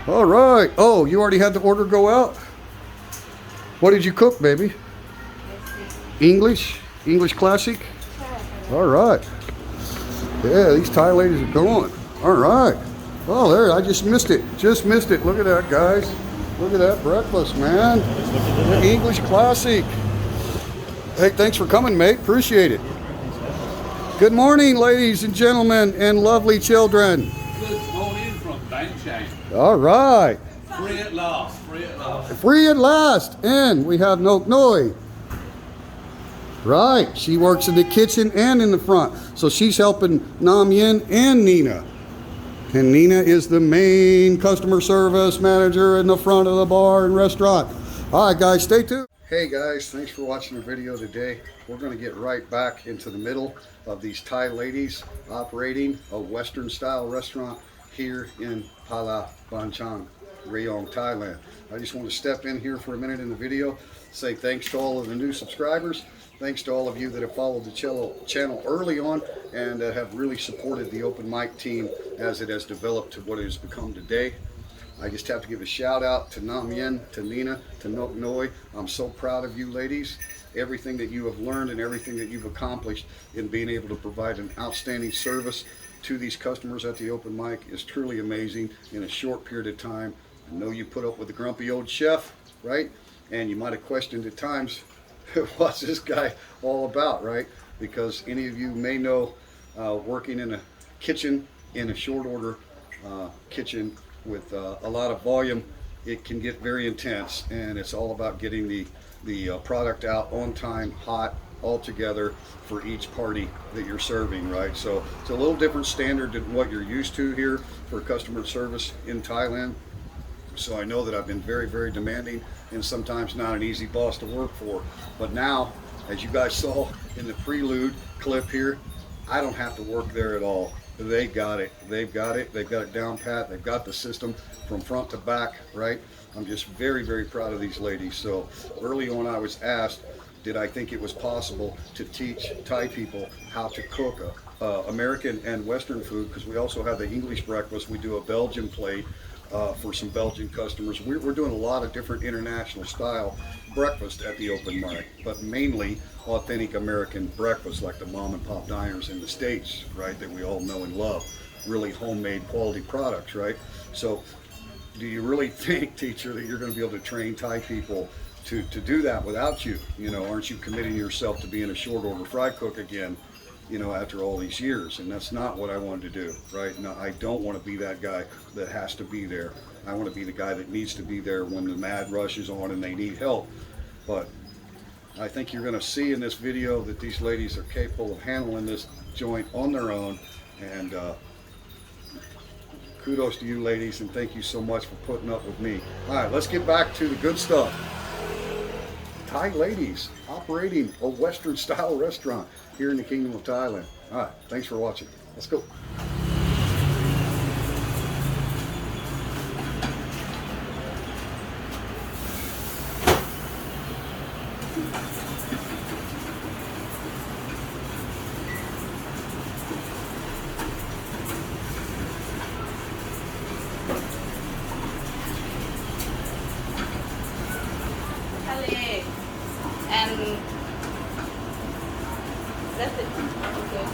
All right. Oh, you already had the order go out? What did you cook, baby? English? English classic? All right. Yeah, these Thai ladies are going. All right. Oh, there, I just missed it. Just missed it. Look at that, guys. Look at that breakfast, man. The English classic. Hey, thanks for coming, mate. Appreciate it. Good morning, ladies and gentlemen and lovely children. Good morning from Bangkok. All right. Free at last. Free at last. Free at last. And we have Nok Noi. Right. She works in the kitchen and in the front. So she's helping Nam Yin and Nina. And Nina is the main customer service manager in the front of the bar and restaurant. All right, guys, stay tuned. Hey, guys, thanks for watching the video today. We're going to get right back into the middle of these Thai ladies operating a Western style restaurant here in Pala Banchang, Rayong, Thailand. I just want to step in here for a minute in the video, say thanks to all of the new subscribers. Thanks to all of you that have followed the channel early on and have really supported the open mic team as it has developed to what it has become today. I just have to give a shout out to Nam Yen, to Nina, to Nok Noi. I'm so proud of you ladies. Everything that you have learned and everything that you've accomplished in being able to provide an outstanding service to these customers at the open mic is truly amazing in a short period of time. I know you put up with the grumpy old chef, right? And you might have questioned at times, what's this guy all about, right? Because any of you may know working in a kitchen, in a short order kitchen with a lot of volume, it can get very intense, and it's all about getting the product out on time, hot, all together for each party that you're serving, right? So it's a little different standard than what you're used to here for customer service in Thailand. So I know that I've been very, very demanding and sometimes not an easy boss to work for. But now, as you guys saw in the prelude clip here, I don't have to work there at all. They got it. They've got it. They've got it down pat. They've got the system from front to back, right? I'm just very, very proud of these ladies. So early on I was asked, did I think it was possible to teach Thai people how to cook American and Western food? Because we also have the English breakfast. We do a Belgian plate. For some Belgian customers. We're doing a lot of different international style breakfast at the open mic, but mainly authentic American breakfast like the mom and pop diners in the States, right, that we all know and love. Really homemade quality products, right? So do you really think, teacher, that you're going to be able to train Thai people to do that without you? You know, aren't you committing yourself to being a short order fry cook again, you know, after all these years? And that's not what I wanted to do, right? No, I don't want to be that guy that has to be there. I want to be the guy that needs to be there when the mad rush is on and they need help. But I think you're going to see in this video that these ladies are capable of handling this joint on their own. And kudos to you ladies, and thank you so much for putting up with me. All right, let's get back to the good stuff. Thai ladies operating a Western style restaurant here in the Kingdom of Thailand. All right, thanks for watching. Let's go. And that's it. Okay.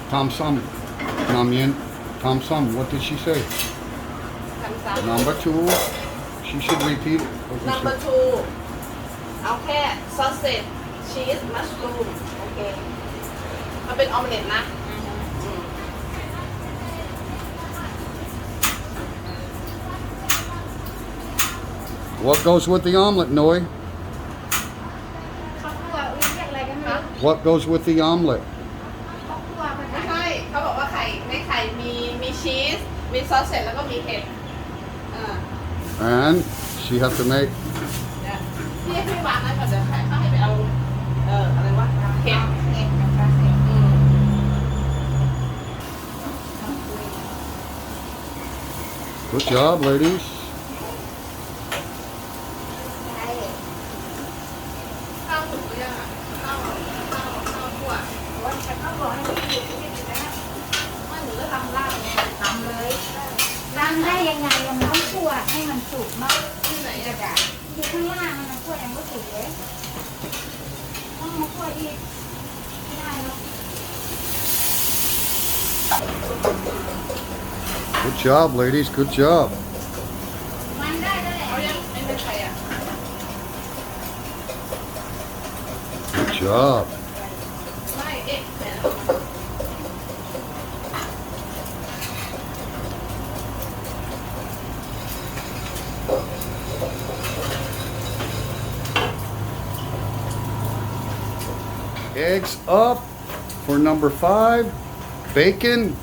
Tom Sum, Nam Yen, Tom Sum, what did she say? Number two, she should repeat it. Number two เอาแค่ sausage cheese mushroom โอเคมันเป็นออมเล็ตนะ What goes with the omelet, Noi? What goes with the omelet? ไม่ใช่เขาบอกว่าไข่ในไข่มีชีสมีซอสเสร็จแล้วก็มีเห็ด And she have to make พี่วางนั่นก่อนเดี๋ยวเขาให้ไปเอาอะไรวะเห็ด Good job, ladies. ข้าวสุกหรือยังอ่ะข้าวคั่วว่าจะข้าวร้อนให้พี่ดูที่นี่นะว่าหนูจะทำลาบเนี่ยทำเลย ทำได้ยังไงยังไม่ต้องคั่วให้มันสุกเนาะ ที่ไหน กระ อะ ดาษที่ข้างล่างมันคั่วยังไม่สุกเลยต้องมาคั่วอีกไม่ได้เนาะ Good job, ladies. Good job. มันได้แล้วแหละ เขายังไม่เป็นใครอะ Good job. ไม่เอ๊ะเนี่ย Eggs up for number 5. Bacon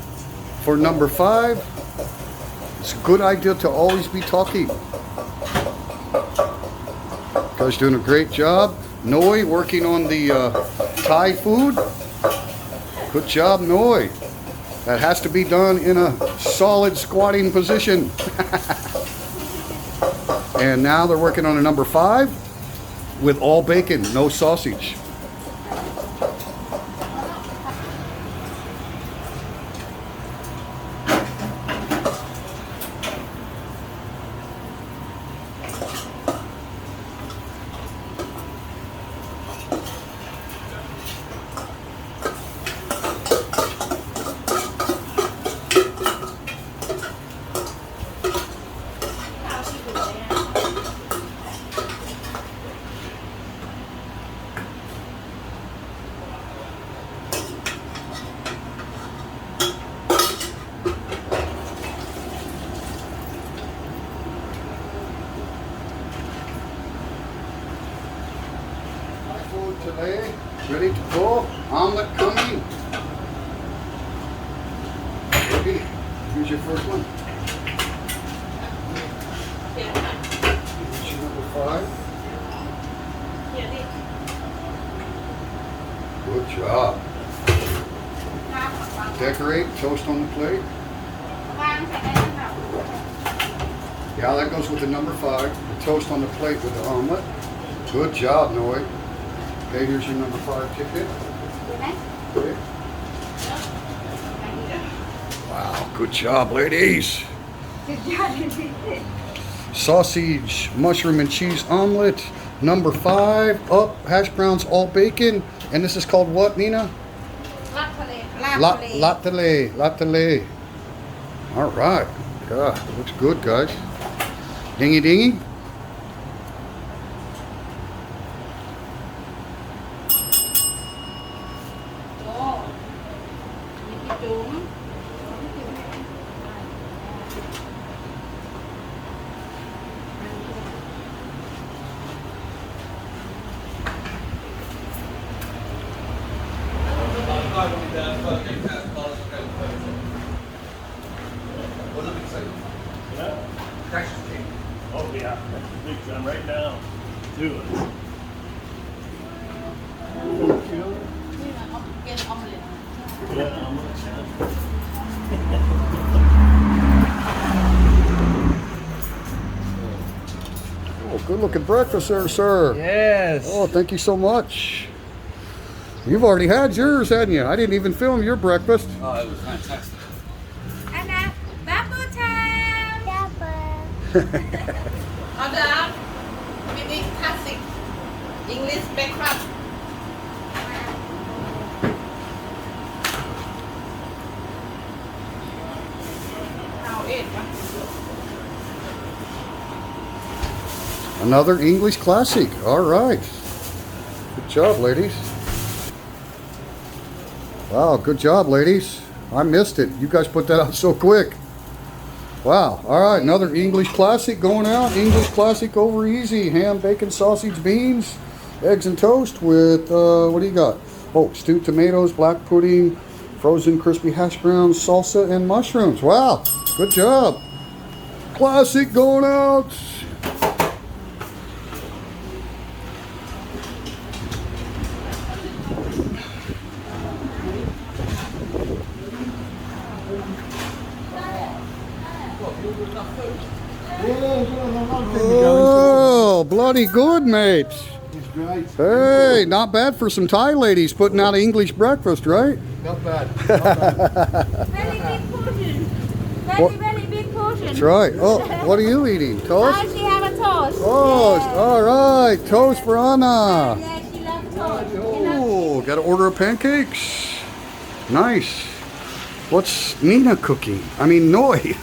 for number 5. It's a good idea to always be talking. Guys doing a great job. Noi working on the Thai food. Good job, Noi. That has to be done in a solid squatting position. And now they're working on a number 5 with all bacon, no sausage. Food today, ready to go. Omelet coming. Baby, here's your first one. เดี๋ยวค่ะ Here's your number 5. เดี๋ยวดิ Good job. วางวาง Decorate, toast on the plate. วางใส่ได้แล้วค่ะ Yeah, that goes with the number 5. The toast on the plate with the omelet. Good job, Noi. Okay, here's your number 5 ticket. ดูไหม Okay. อันนี้ Wow, good job, ladies. สุดยอดจริงๆ Sausage, mushroom and cheese omelet. Number 5, up, hash browns, all bacon. And this is called what, Nina? ลาบทะเล ลาบทะเล Latale. All right. God, looks good, guys. Dingy dingy. โอ้มีพี่จุ๋ม Oh yeah, big time right now. Do it. นี่นะเอาเกนออมเล็ต Yeah, I'm gonna try. Oh, good looking breakfast there, sir. Yes. Oh, thank you so much. You've already had yours, hadn't you? I didn't even film your breakfast. Oh, it was fantastic. อันนะบับเบิ้ลไทม์บับเบิ้ล เอาดามมินิคลาสสิกอังกฤษเบรคฟาสต์เอาเอ็ดวะ Another English classic. All right. Good job, ladies. Wow, good job, ladies. I missed it. You guys put that out so quick. Wow. All right, another English classic going out. English classic over easy. Ham, bacon, sausage, beans, eggs and toast with, what do you got? Oh, stewed tomatoes, black pudding, frozen crispy hash browns, salsa, and mushrooms. Wow. Good job. Classic going out. Oh, bloody good, mate. Hey, not bad for some Thai ladies putting out an English breakfast, right? Not bad. very big portion very very big portion That's right. Oh, what are you eating? Toast? She have a toast. Oh, all right. Toast for Anna. Yeah, she loves toast. Oh, got to order of pancakes. Nice. What's Nina cooking? I mean, Noi.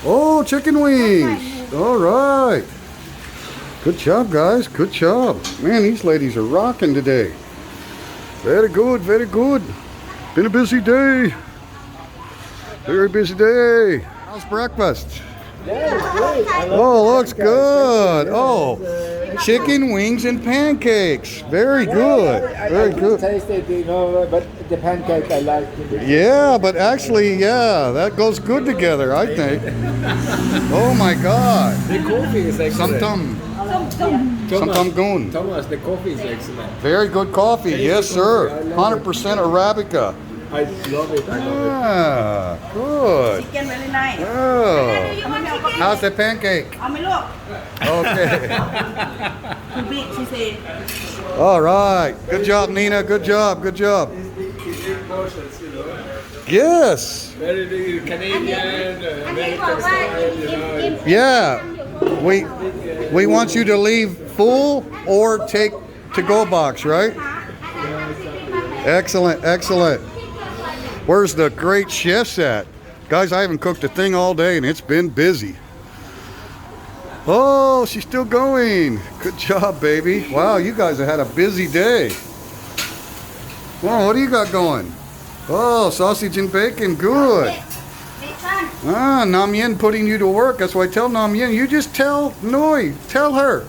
Oh, chicken wings. All right. Good job, guys. Good job. Man, these ladies are rocking today. Very good, very good. Been a busy day. Very busy day. How's breakfast? Oh, looks good. Oh, chicken wings and pancakes. Very good. Very good. Taste it, you know, but the pancake I like. Yeah, but actually, yeah, that goes good together, I think. Oh my God. The coffee is excellent. Sometime goon. Thomas, the coffee is excellent. Very good coffee. Yes, sir. 100% Arabica. I love it. Ah, good. Chicken really nice. Oh. How's the pancake? เอาไหมลูก Okay. Too big, she said. All right. Good job, Nina. Good job. Good job. Yes. Very big Canadian, American style, you know. Yeah. We want you to leave full or take to-go box, right? Excellent. Excellent. Where's the great chefs at? Guys, I haven't cooked a thing all day and it's been busy. Oh, she's still going. Good job, baby. Wow, you guys have had a busy day. Well, what do you got going? Oh, sausage and bacon. Good. Ah, Nam Yen putting you to work. That's why I tell Nam Yen, you just tell Noi, tell her,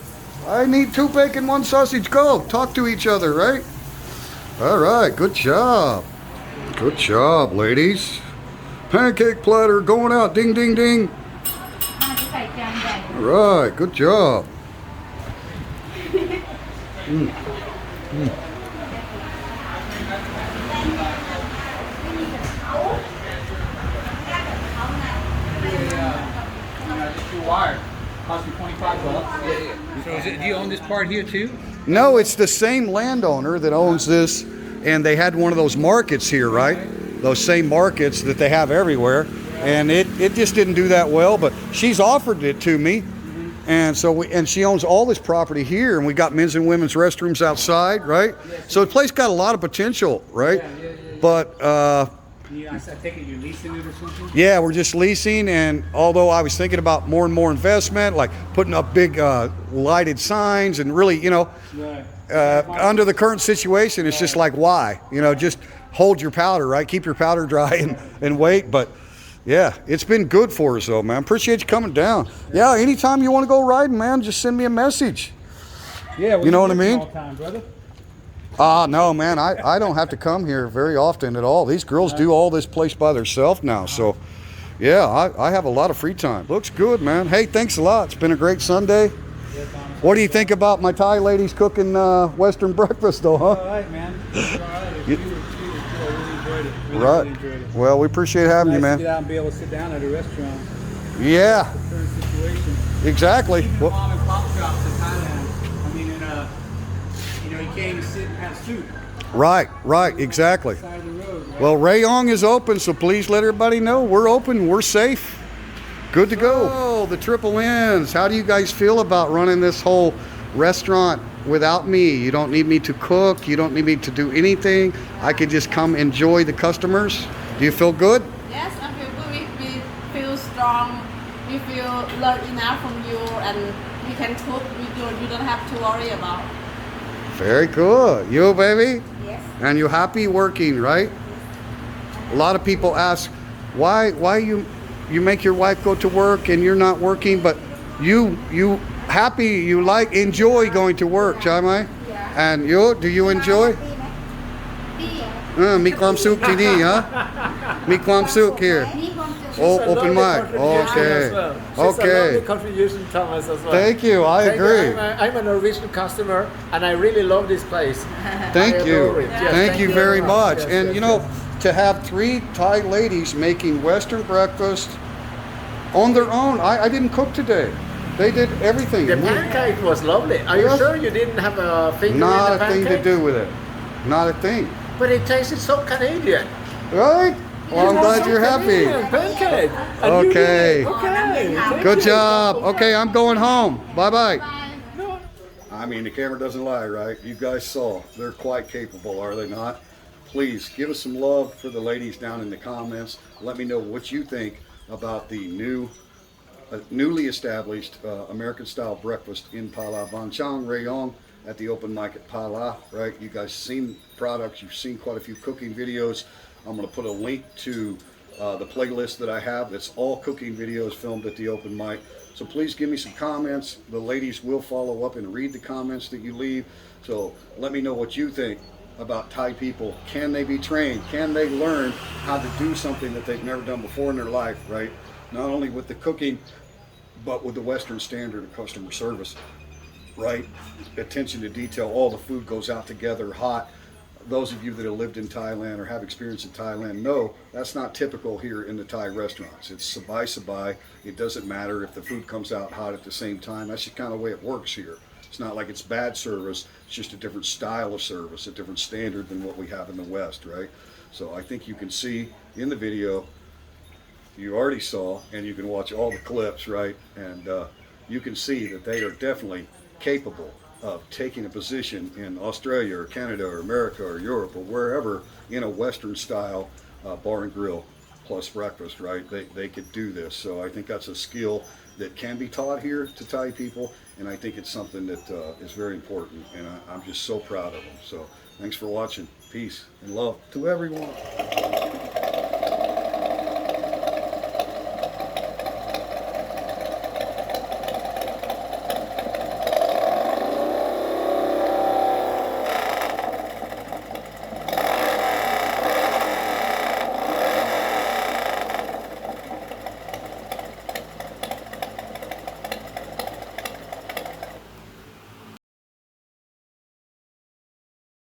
I need 2 bacon, 1 sausage. Go. Talk to each other, right? All right. Good job. Good job, ladies. Pancake platter going out. Ding, ding, ding. All right. Good job. Cost me $25. So do you own this part here too? No, it's the same landowner that owns this, and they had one of those markets here, right? Those same markets that they have everywhere, and it just didn't do that well, but she's offered it to me, and so she owns all this property here, and we got men's and women's restrooms outside, right? So the place got a lot of potential, right? But I take it you're leasing it or something? yeah, we're just leasing, and although I was thinking about more and more investment, like putting up big lighted signs, and really, you know, under the current situation, it's just like, why? You know, just hold your powder, right? Keep your powder dry and wait. But yeah, it's been good for us, though, man. Appreciate you coming down. Yeah, anytime you want to go riding, man, just send me a message. Yeah, you know what I mean? All time, brother. No, man, I don't have to come here very often at all. These girls do all this place by themselves now, so yeah, I have a lot of free time. Looks good, man. Hey, thanks a lot. It's been a great Sunday. What do you think about my Thai ladies cooking Western breakfast, though, huh? All right, man. All right. I really enjoyed it. Right. Really enjoyed it. Well, we appreciate having you, Nice to man. get out and be able to sit down at a restaurant. Yeah, Current situation. exactly. Even mom and pop shops in Thailand. I mean, you can't even sit and have soup. Right, exactly. Side of the road, right? Well, Rayong is open, so please let everybody know we're open, we're safe. Good to go. Oh, the Triple N's. How do you guys feel about running this whole restaurant without me? You don't need me to cook. You don't need me to do anything. I could just come enjoy the customers. Do you feel good? Yes, I feel good. We feel strong. We feel learn enough from you, and we can cook. You don't have to worry about. Very good. You, baby? Yes. And you happy working, right? A lot of people ask, why you make your wife go to work and you're not working, but you happy, you enjoy going to work,ใช่ไหม? And do you enjoy? มีความสุขที่นี่ ฮะ มีความสุข here. Oh, open mic. Okay. Okay. It's a lovely contribution, Thomas, as well. Thank you. I agree. I'm a Norwegian customer, and I really love this place. Thank I you. adore it. Yes, Thank you very much. Yes, And yes, you know, yes. to have 3 Thai ladies making Western breakfast on their own. I didn't cook today. They did everything. The pancake was lovely. Are you Yes. sure you didn't have a finger in Not the a thing pancake? to do with it. Not a thing. But it tasted so Canadian. Right? Well, I'm glad you're happy. Pancake. Okay. Okay. Good job. Okay, I'm going home. Bye-bye. Bye. I mean, the camera doesn't lie, right? You guys saw. They're quite capable, are they not? Please give us some love for the ladies down in the comments. Let me know what you think about the newly established American-style breakfast in Pala, Banchang Rayong, at the open mic at Pala, right? You guys seen products. You've seen quite a few cooking videos. I'm going to put a link to the playlist that I have. That's all cooking videos filmed at the open mic. So please give me some comments. The ladies will follow up and read the comments that you leave. So let me know what you think about Thai people. Can they be trained? Can they learn how to do something that they've never done before in their life, right? Not only with the cooking, but with the Western standard of customer service, right? Attention to detail. All the food goes out together hot. Those of you that have lived in Thailand or have experience in Thailand know that's not typical here in the Thai restaurants. It's sabai. It doesn't matter if the food comes out hot at the same time. That's just kind of the way it works here. It's not like it's bad service. It's just a different style of service, a different standard than what we have in the West, right? So I think you can see in the video, you already saw, and you can watch all the clips, right? And you can see that they are definitely capable of taking a position in Australia or Canada or America or Europe or wherever in a Western style bar and grill plus breakfast, right? They could do this. So I think that's a skill that can be taught here to Thai people, and I think it's something that is very important, and I'm just so proud of them. So thanks for watching. Peace and love to everyone.